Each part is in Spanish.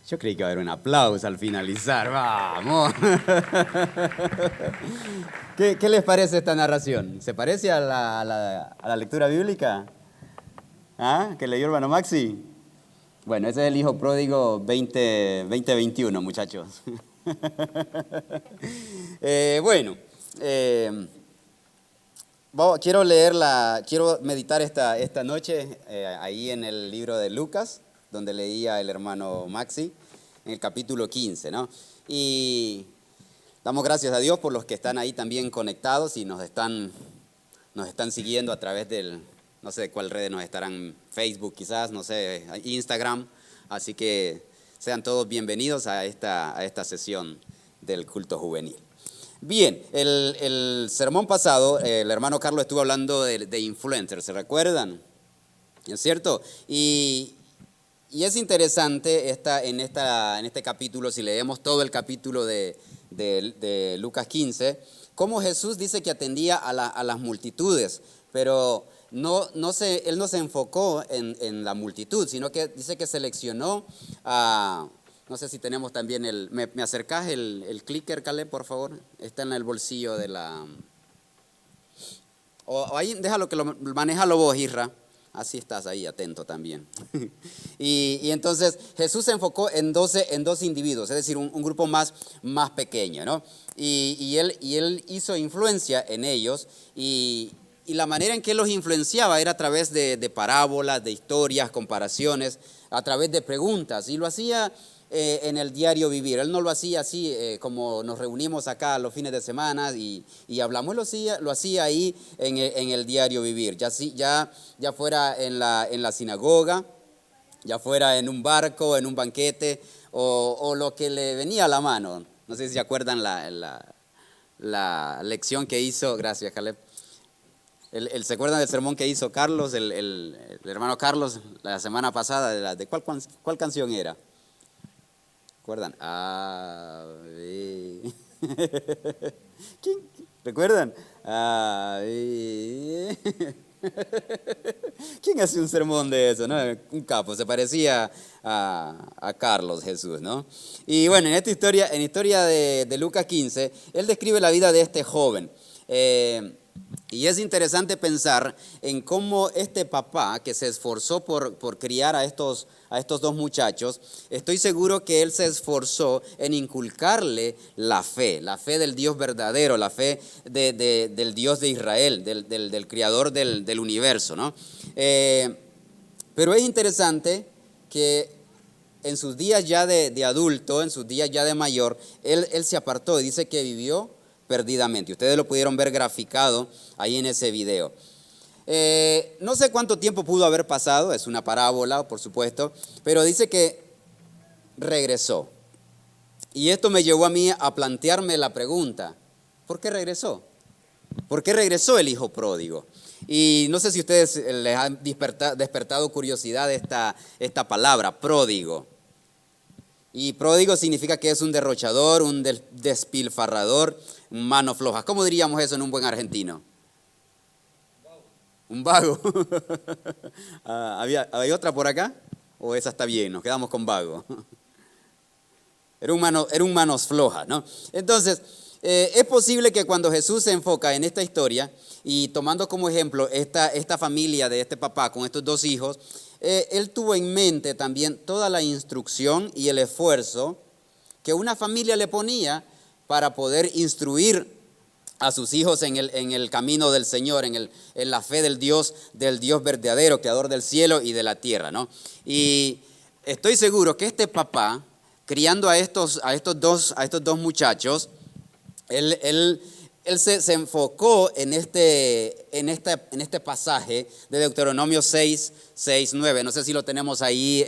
Yo creí que iba a haber un aplauso al finalizar. ¡Vamos! ¿Qué les parece esta narración? ¿Se parece a la lectura bíblica? ¿Ah? ¿Que leyó Hermano Maxi? Bueno, ese es el hijo pródigo 2021, muchachos. Bueno, quiero meditar esta noche ahí en el libro de Lucas, donde leía el hermano Maxi, en el capítulo 15, ¿no? Y damos gracias a Dios por los que están ahí también conectados y nos están siguiendo a través del, no sé de cuál red nos estarán, Facebook quizás, no sé, Instagram. Así que sean todos bienvenidos a esta sesión del culto juvenil. Bien, el sermón pasado, el hermano Carlos estuvo hablando de influencers, ¿se recuerdan? ¿Es cierto? Y es interesante en este capítulo, si leemos todo el capítulo de Lucas 15, cómo Jesús dice que atendía a las multitudes, pero él no se enfocó en la multitud, sino que dice que seleccionó no sé si tenemos también ¿me acercás el clicker, Caleb, por favor? Está en el bolsillo de la... O ahí, déjalo que manéjalo vos, Isra. Así estás ahí, atento también. y entonces Jesús se enfocó en 12 individuos, es decir, un grupo más pequeño, ¿no? Y él hizo influencia en ellos y la manera en que él los influenciaba era a través de parábolas, de historias, comparaciones, a través de preguntas. Y lo hacía en el diario vivir. Él no lo hacía así como nos reunimos acá los fines de semana y hablamos, lo hacía ahí en el diario vivir, ya fuera en la sinagoga, ya fuera en un barco, en un banquete o lo que le venía a la mano. No sé si se acuerdan la lección que hizo, gracias Caleb, ¿se acuerdan del sermón que hizo Carlos, el hermano Carlos, la semana pasada? ¿De cuál canción era? ¿Recuerdan? ¿Quién? ¿Recuerdan? ¿Quién hace un sermón de eso, no? Un capo, se parecía a Carlos Jesús, ¿no? Y bueno, en esta historia de Lucas 15, él describe la vida de este joven. Y es interesante pensar en cómo este papá que se esforzó por criar a estos dos muchachos, estoy seguro que él se esforzó en inculcarle la fe del Dios verdadero, la fe del Dios de Israel, del creador del universo, ¿no? Pero es interesante que en sus días ya de adulto, en sus días ya de mayor, él se apartó y dice que vivió perdidamente. Ustedes lo pudieron ver graficado ahí en ese video. No sé cuánto tiempo pudo haber pasado, es una parábola, por supuesto, pero dice que regresó. Y esto me llevó a mí a plantearme la pregunta, ¿por qué regresó? ¿Por qué regresó el hijo pródigo? Y no sé si a ustedes les han despertado curiosidad esta palabra, pródigo. Y pródigo significa que es un derrochador, un despilfarrador, mano floja. ¿Cómo diríamos eso en un buen argentino? Un vago. ¿Hay otra por acá? ¿O esa está bien? Nos quedamos con vago. Era un manos flojas, ¿no? Entonces, es posible que cuando Jesús se enfoca en esta historia y tomando como ejemplo esta familia de este papá con estos dos hijos, él tuvo en mente también toda la instrucción y el esfuerzo que una familia le ponía para poder instruir a sus hijos en el camino del Señor, en la fe del Dios verdadero, creador del cielo y de la tierra, ¿no? Y estoy seguro que este papá, criando a estos dos muchachos, él se enfocó en este pasaje de Deuteronomio 6:9. No sé si lo tenemos ahí,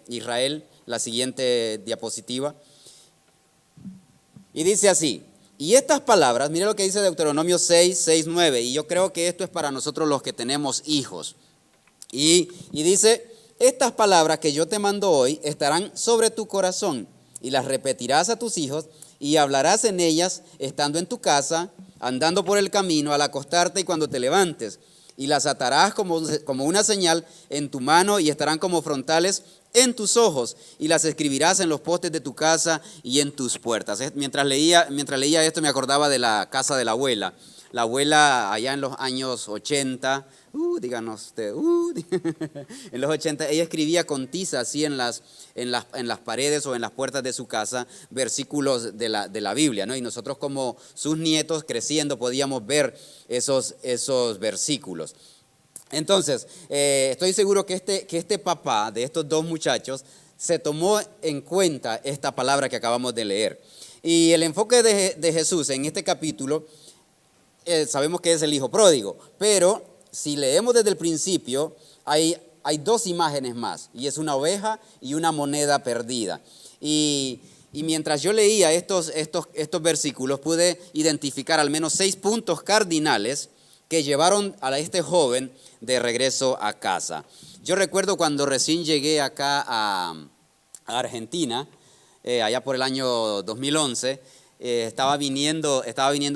Israel, la siguiente diapositiva. Y dice así, y estas palabras, mire lo que dice Deuteronomio 6:9, y yo creo que esto es para nosotros los que tenemos hijos. Y dice, estas palabras que yo te mando hoy estarán sobre tu corazón y las repetirás a tus hijos y hablarás en ellas estando en tu casa, andando por el camino, al acostarte y cuando te levantes. Y las atarás como una señal en tu mano y estarán como frontales en tus ojos y las escribirás en los postes de tu casa y en tus puertas. Mientras leía esto me acordaba de la casa de la abuela. La abuela allá en los años 80, díganos usted, en los 80, ella escribía con tiza así en las paredes o en las puertas de su casa versículos de la Biblia, ¿no? Y nosotros como sus nietos creciendo podíamos ver esos versículos. Entonces, estoy seguro que este papá de estos dos muchachos se tomó en cuenta esta palabra que acabamos de leer. Y el enfoque de Jesús en este capítulo, sabemos que es el hijo pródigo, pero si leemos desde el principio, hay dos imágenes más, y es una oveja y una moneda perdida. Y mientras yo leía estos versículos, pude identificar al menos 6 puntos cardinales que llevaron a este joven de regreso a casa. Yo recuerdo cuando recién llegué acá a Argentina, allá por el año 2011, estaba viniendo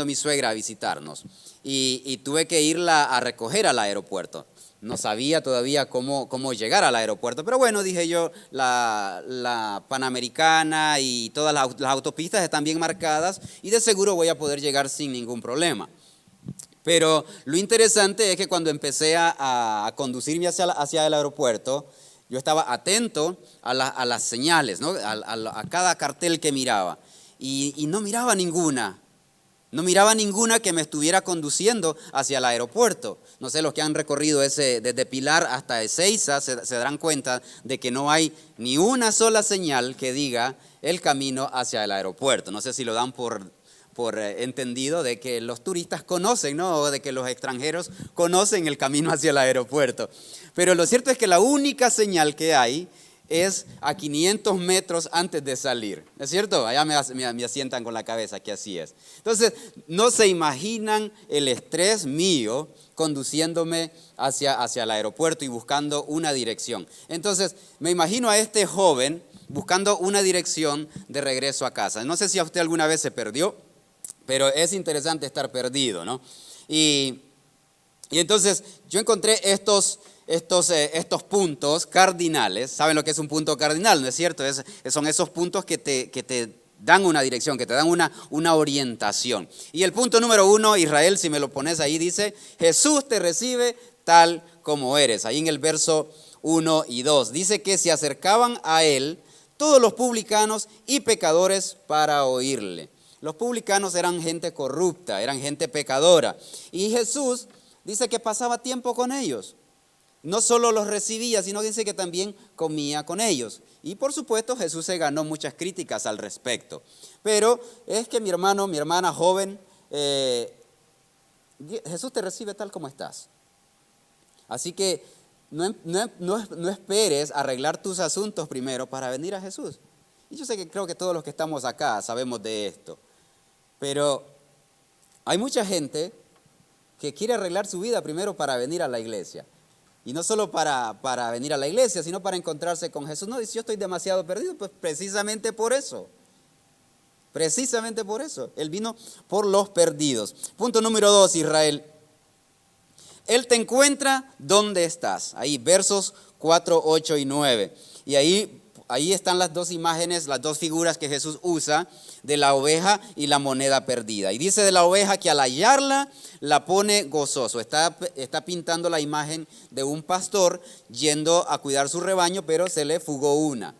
mi suegra a visitarnos y tuve que irla a recoger al aeropuerto. No sabía todavía cómo llegar al aeropuerto, pero bueno, dije yo, la Panamericana y todas las autopistas están bien marcadas y de seguro voy a poder llegar sin ningún problema. Pero lo interesante es que cuando empecé a conducirme hacia el aeropuerto, yo estaba atento a las señales, ¿no? a cada cartel que miraba. Y no miraba ninguna que me estuviera conduciendo hacia el aeropuerto. No sé, los que han recorrido desde Pilar hasta Ezeiza se darán cuenta de que no hay ni una sola señal que diga el camino hacia el aeropuerto. No sé si lo dan por entendido de que los turistas conocen, ¿no? O de que los extranjeros conocen el camino hacia el aeropuerto. Pero lo cierto es que la única señal que hay es a 500 metros antes de salir, ¿es cierto? Allá me asientan con la cabeza que así es. Entonces, no se imaginan el estrés mío conduciéndome hacia el aeropuerto y buscando una dirección. Entonces, me imagino a este joven buscando una dirección de regreso a casa. No sé si a usted alguna vez se perdió, pero es interesante estar perdido, ¿no? Y entonces yo encontré estos puntos cardinales. ¿Saben lo que es un punto cardinal? ¿No es cierto? Son esos puntos que te dan una dirección, que te dan una orientación. Y el punto número 1, Israel, si me lo pones ahí, dice: Jesús te recibe tal como eres. Ahí en el verso 1 y 2. Dice que se acercaban a él todos los publicanos y pecadores para oírle. Los publicanos eran gente corrupta, eran gente pecadora. Y Jesús dice que pasaba tiempo con ellos. No solo los recibía, sino dice que también comía con ellos. Y por supuesto Jesús se ganó muchas críticas al respecto. Pero es que mi hermano, mi hermana joven, Jesús te recibe tal como estás. Así que no esperes arreglar tus asuntos primero para venir a Jesús. Y yo sé que creo que todos los que estamos acá sabemos de esto. Pero hay mucha gente que quiere arreglar su vida primero para venir a la iglesia. Y no solo para venir a la iglesia, sino para encontrarse con Jesús. No, dice: yo estoy demasiado perdido. Pues precisamente por eso. Precisamente por eso. Él vino por los perdidos. Punto número 2, Israel. Él te encuentra donde estás. Ahí, versos 4, 8 y 9. Y ahí están las dos imágenes, las dos figuras que Jesús usa de la oveja y la moneda perdida. Y dice de la oveja que al hallarla la pone gozoso. Está pintando la imagen de un pastor yendo a cuidar su rebaño, pero se le fugó una.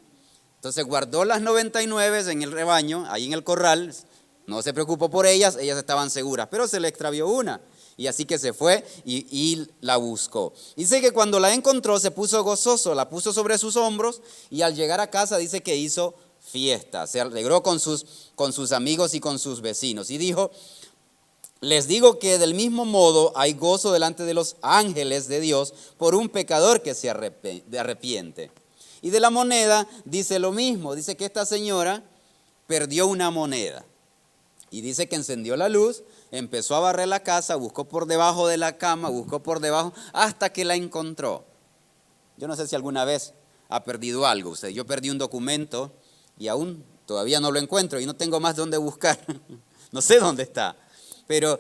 Entonces guardó las 99 en el rebaño, ahí en el corral. No se preocupó por ellas estaban seguras, pero se le extravió una. Y así que se fue y la buscó. Dice que cuando la encontró se puso gozoso, la puso sobre sus hombros y al llegar a casa dice que hizo fiesta. Se alegró con sus amigos y con sus vecinos. Y dijo: les digo que del mismo modo hay gozo delante de los ángeles de Dios por un pecador que se arrepiente. Y de la moneda dice lo mismo. Dice que esta señora perdió una moneda. Y dice que encendió la luz, empezó a barrer la casa, buscó por debajo de la cama, buscó por debajo, hasta que la encontró. Yo no sé si alguna vez ha perdido algo usted. Yo perdí un documento y aún todavía no lo encuentro y no tengo más dónde buscar. No sé dónde está. Pero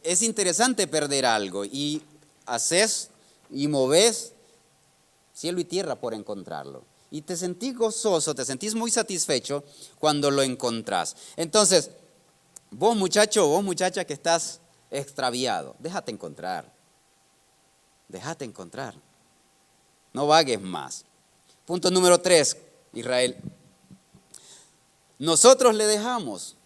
es interesante perder algo y haces y moves cielo y tierra por encontrarlo. Y te sentís gozoso, te sentís muy satisfecho cuando lo encontrás. Entonces, vos muchacho, vos muchacha que estás extraviado, déjate encontrar. Déjate encontrar. No vagues más. Punto número 3, Israel. Nosotros le dejamos,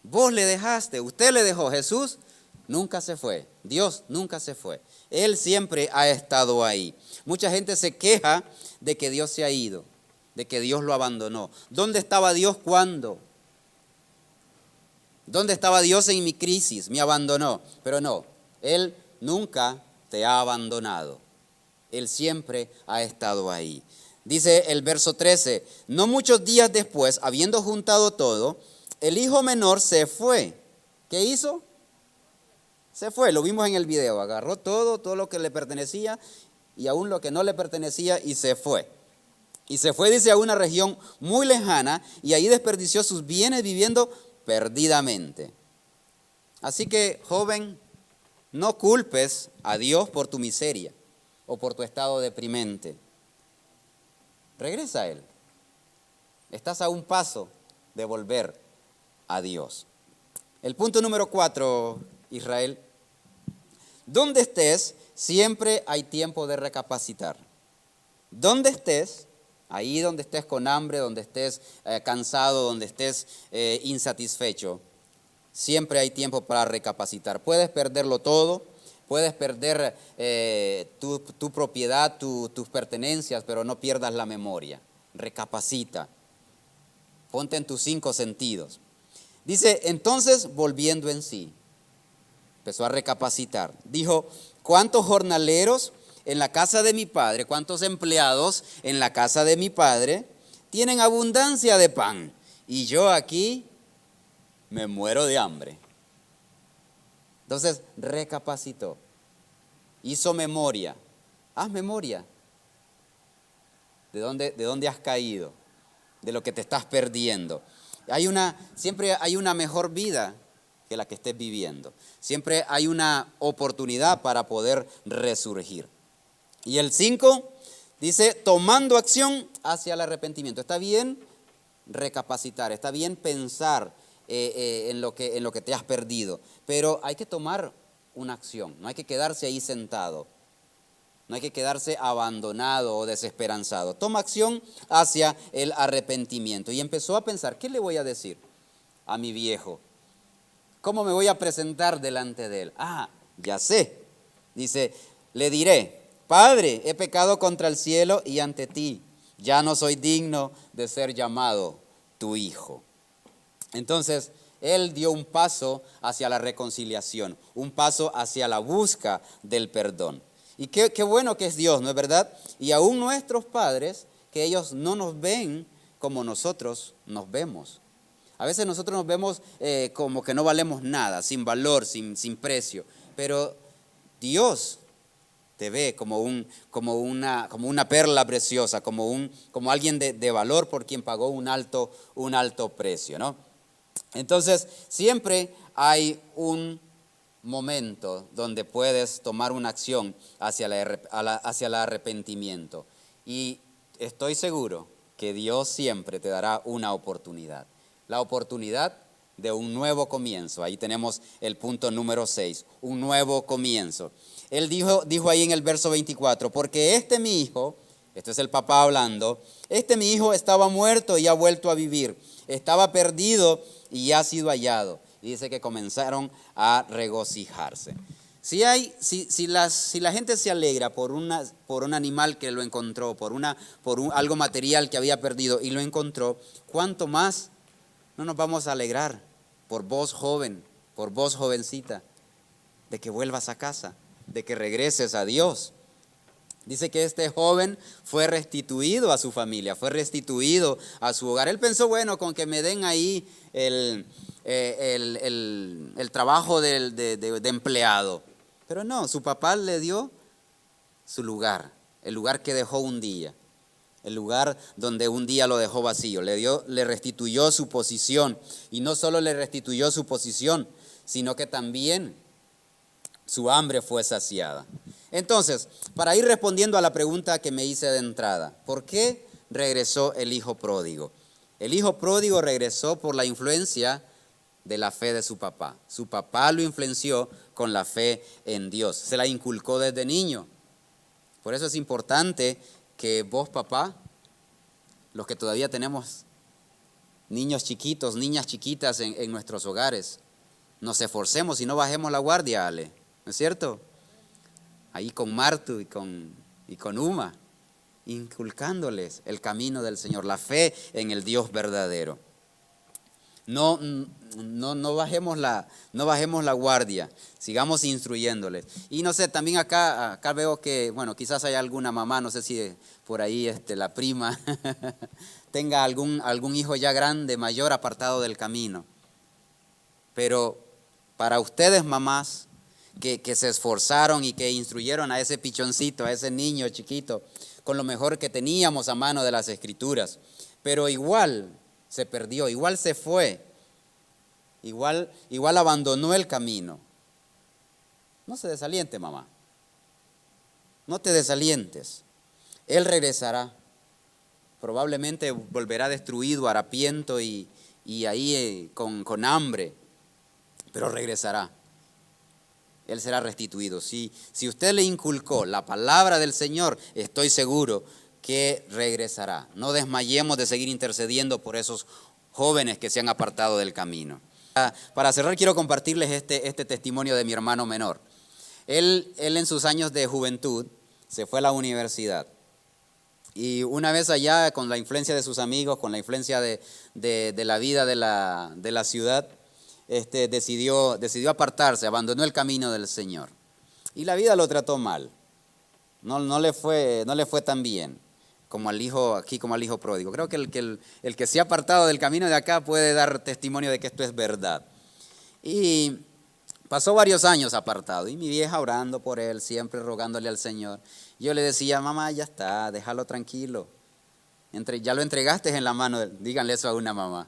vos le dejaste, usted le dejó. Jesús nunca se fue, Dios nunca se fue. Él siempre ha estado ahí. Mucha gente se queja de que Dios se ha ido, de que Dios lo abandonó. ¿Dónde estaba Dios cuándo? ¿Dónde estaba Dios en mi crisis? Me abandonó. Pero no, Él nunca te ha abandonado. Él siempre ha estado ahí. Dice el verso 13, no muchos días después, habiendo juntado todo, el hijo menor se fue. ¿Qué hizo? Se fue, lo vimos en el video, agarró todo lo que le pertenecía y aún lo que no le pertenecía y se fue. Y se fue, dice, a una región muy lejana y ahí desperdició sus bienes viviendo perdidamente. Así que, joven, no culpes a Dios por tu miseria o por tu estado deprimente. Regresa a Él. Estás a un paso de volver a Dios. El punto número 4, Israel. Donde estés, siempre hay tiempo de recapacitar. Donde estés, ahí donde estés con hambre, donde estés cansado, donde estés insatisfecho, siempre hay tiempo para recapacitar. Puedes perderlo todo, puedes perder tu propiedad, tus pertenencias, pero no pierdas la memoria. Recapacita. Ponte en tus 5 sentidos. Dice, entonces, volviendo en sí, empezó a recapacitar. Dijo, ¿cuántos jornaleros en la casa de mi padre, cuántos empleados en la casa de mi padre tienen abundancia de pan? Y yo aquí me muero de hambre. Entonces recapacitó, hizo memoria. Haz memoria de dónde has caído, de lo que te estás perdiendo. Siempre hay una mejor vida que la que estés viviendo. Siempre hay una oportunidad para poder resurgir. Y el 5 dice, tomando acción hacia el arrepentimiento. Está bien recapacitar, está bien pensar en lo que te has perdido, pero hay que tomar una acción, no hay que quedarse ahí sentado, no hay que quedarse abandonado o desesperanzado. Toma acción hacia el arrepentimiento. Y empezó a pensar, ¿qué le voy a decir a mi viejo? ¿Cómo me voy a presentar delante de él? Ya sé. Dice, le diré, Padre, he pecado contra el cielo y ante ti. Ya no soy digno de ser llamado tu hijo. Entonces, él dio un paso hacia la reconciliación, un paso hacia la busca del perdón. Y qué bueno que es Dios, ¿no es verdad? Y aún nuestros padres, que ellos no nos ven como nosotros nos vemos. A veces nosotros nos vemos como que no valemos nada, sin valor, sin precio. Pero Dios te ve como una perla preciosa, como alguien de valor por quien pagó un alto precio, ¿no? Entonces, siempre hay un momento donde puedes tomar una acción hacia el arrepentimiento. Y estoy seguro que Dios siempre te dará una oportunidad. La oportunidad de un nuevo comienzo. Ahí tenemos el punto número 6, un nuevo comienzo. Él dijo ahí en el verso 24, porque mi hijo, este es el papá hablando, mi hijo estaba muerto y ha vuelto a vivir, estaba perdido y ha sido hallado. Y dice que comenzaron a regocijarse. Si la gente se alegra por un animal que lo encontró, por algo material que había perdido y lo encontró, ¿cuánto más no nos vamos a alegrar por vos joven, por vos jovencita, de que vuelvas a casa, de que regreses a Dios? Dice que este joven fue restituido a su familia, fue restituido a su hogar. Él pensó, bueno, con que me den ahí el trabajo de empleado. Pero no, su papá le dio su lugar, el lugar que dejó un día, el lugar donde un día lo dejó vacío. Le restituyó su posición, y no solo le restituyó su posición, sino que también su hambre fue saciada. Entonces, para ir respondiendo a la pregunta que me hice de entrada, ¿por qué regresó el hijo pródigo? El hijo pródigo regresó por la influencia de la fe de su papá. Su papá lo influenció con la fe en Dios. Se la inculcó desde niño. Por eso es importante que vos, papá, los que todavía tenemos niños chiquitos, niñas chiquitas en nuestros hogares, nos esforcemos y no bajemos la guardia, Ale. ¿No es cierto? Ahí con Martu y con Uma, inculcándoles el camino del Señor, la fe en el Dios verdadero. No bajemos la guardia, sigamos instruyéndoles. Y no sé, también acá veo que, bueno, quizás hay alguna mamá, no sé si por ahí la prima tenga algún hijo ya grande, mayor, apartado del camino. Pero para ustedes, mamás, que se esforzaron y que instruyeron a ese pichoncito, a ese niño chiquito, con lo mejor que teníamos a mano de las Escrituras, pero igual se perdió, igual se fue, igual abandonó el camino. No se desaliente, mamá. No te desalientes. Él regresará. Probablemente volverá destruido, harapiento y ahí con hambre, pero regresará. Él será restituido. Si usted le inculcó la palabra del Señor, estoy seguro que regresará. No desmayemos de seguir intercediendo por esos jóvenes que se han apartado del camino. Para cerrar, quiero compartirles este testimonio de mi hermano menor. Él en sus años de juventud se fue a la universidad. Y una vez allá, con la influencia de sus amigos, con la influencia de la vida de la ciudad, decidió apartarse, abandonó el camino del Señor. Y la vida lo trató mal. No le fue tan bien como al hijo pródigo. Creo que el que se ha apartado del camino de acá puede dar testimonio de que esto es verdad. Y pasó varios años apartado, y mi vieja orando por él, siempre rogándole al Señor. Yo le decía, mamá, ya está, déjalo tranquilo. Ya lo entregaste en la mano, díganle eso a una mamá.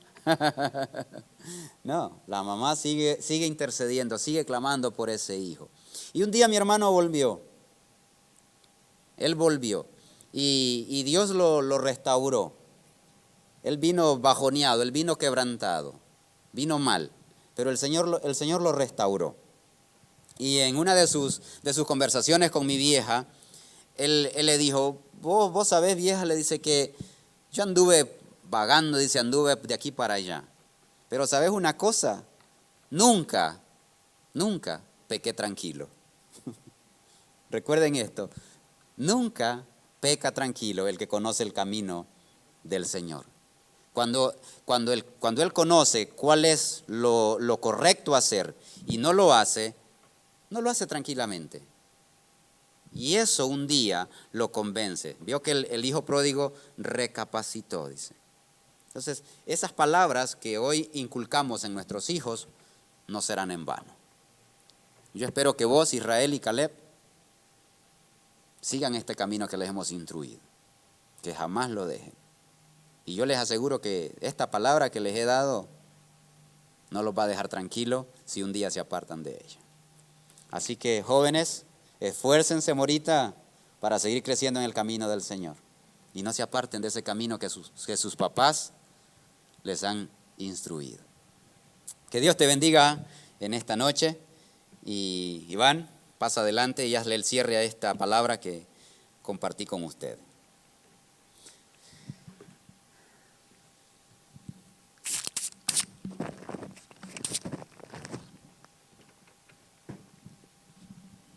No, la mamá sigue intercediendo, sigue clamando por ese hijo. Y un día mi hermano volvió. Él volvió y Dios lo restauró. Él vino bajoneado, él vino quebrantado, vino mal, pero el Señor lo restauró. Y en una de sus conversaciones con mi vieja, él le dijo, vos sabés, vieja, le dice que yo anduve vagando, dice, anduve de aquí para allá. Pero ¿sabes una cosa? Nunca pequé tranquilo. Recuerden esto, nunca peca tranquilo el que conoce el camino del Señor. Cuando él conoce cuál es lo correcto hacer y no lo hace tranquilamente. Y eso un día lo convence. Vio que el hijo pródigo recapacitó, dice. Entonces, esas palabras que hoy inculcamos en nuestros hijos no serán en vano. Yo espero que vos, Israel y Caleb, sigan este camino que les hemos instruido, que jamás lo dejen. Y yo les aseguro que esta palabra que les he dado no los va a dejar tranquilos si un día se apartan de ella. Así que, jóvenes, esfuércense, morita, para seguir creciendo en el camino del Señor. Y no se aparten de ese camino que sus papás les han instruido. Que Dios te bendiga en esta noche. Y Iván, pasa adelante y hazle el cierre a esta palabra que compartí con usted.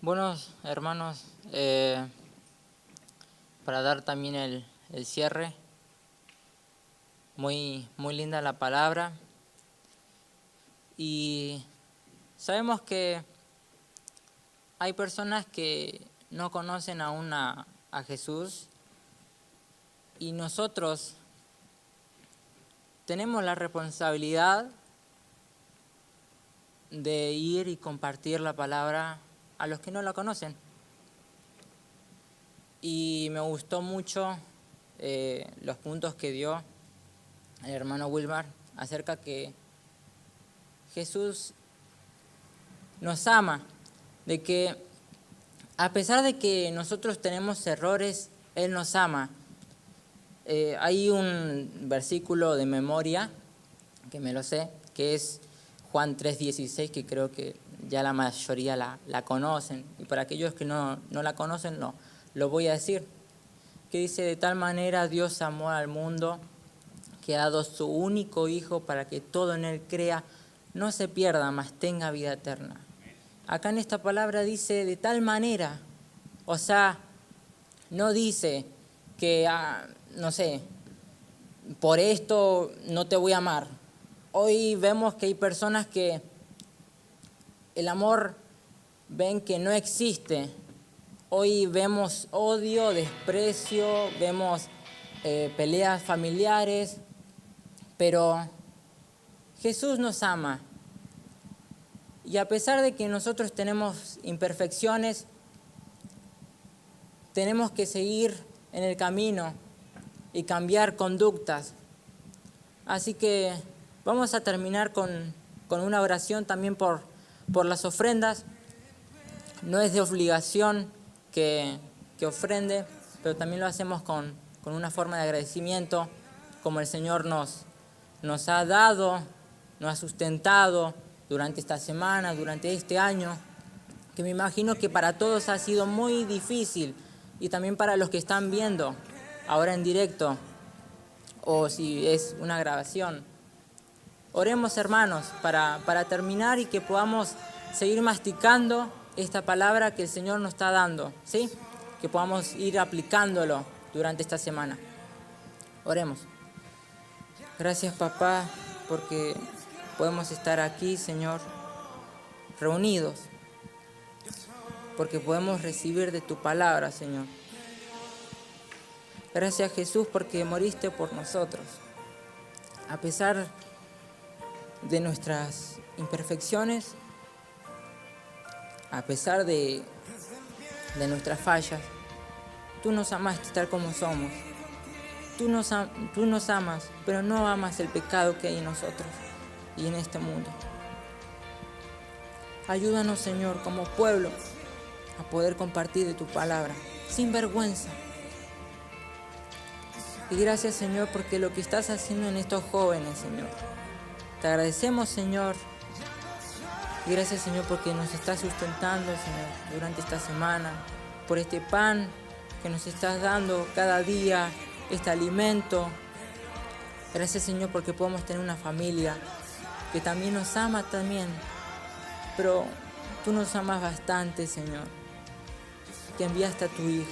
Buenos hermanos, para dar también el cierre, muy linda la palabra, y sabemos que hay personas que no conocen aún a Jesús, y nosotros tenemos la responsabilidad de ir y compartir la palabra a los que no la conocen. Y me gustó mucho los puntos que dio el hermano Wilmar acerca que Jesús nos ama, de que a pesar de que nosotros tenemos errores, Él nos ama. hay un versículo de memoria, que me lo sé, que es Juan 3:16, que creo que ya la mayoría la conocen. Y para aquellos que no la conocen, lo voy a decir. Que dice: de tal manera Dios amó al mundo, que ha dado su único Hijo para que todo en Él crea, no se pierda, mas tenga vida eterna. Acá en esta palabra dice de tal manera, o sea, no dice que, no sé, por esto no te voy a amar. Hoy vemos que hay personas que el amor ven que no existe. Hoy vemos odio, desprecio, vemos peleas familiares, pero Jesús nos ama. Y a pesar de que nosotros tenemos imperfecciones, tenemos que seguir en el camino y cambiar conductas. Así que vamos a terminar con una oración también por las ofrendas. No es de obligación que ofrende, pero también lo hacemos con una forma de agradecimiento, como el Señor nos ha dado, nos ha sustentado durante esta semana, durante este año, que me imagino que para todos ha sido muy difícil, y también para los que están viendo ahora en directo, o si es una grabación. Oremos, hermanos, para terminar y que podamos seguir masticando esta palabra que el Señor nos está dando, ¿sí? Que podamos ir aplicándolo durante esta semana. Oremos. Gracias, papá, porque podemos estar aquí, Señor, reunidos, porque podemos recibir de tu palabra, Señor. Gracias, Jesús, porque moriste por nosotros. A pesar de nuestras imperfecciones, a pesar de nuestras fallas, tú nos amaste tal como somos. Tú nos amas, pero no amas el pecado que hay en nosotros y en este mundo. Ayúdanos, Señor, como pueblo, a poder compartir de tu palabra sin vergüenza. Y gracias, Señor, porque lo que estás haciendo en estos jóvenes, Señor. Te agradecemos, Señor. Y gracias, Señor, porque nos estás sustentando, Señor, durante esta semana, por este pan que nos estás dando cada día, este alimento. Gracias, Señor, porque podemos tener una familia que también nos ama también. Pero tú nos amas bastante, Señor, que enviaste a tu Hijo.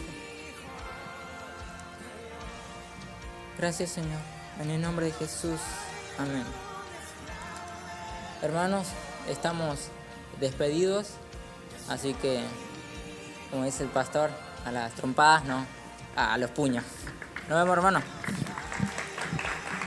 Gracias, Señor. En el nombre de Jesús. Amén. Hermanos, estamos despedidos. Así que, como dice el pastor, a las trompadas, no, a los puños. Nos vemos, hermanos.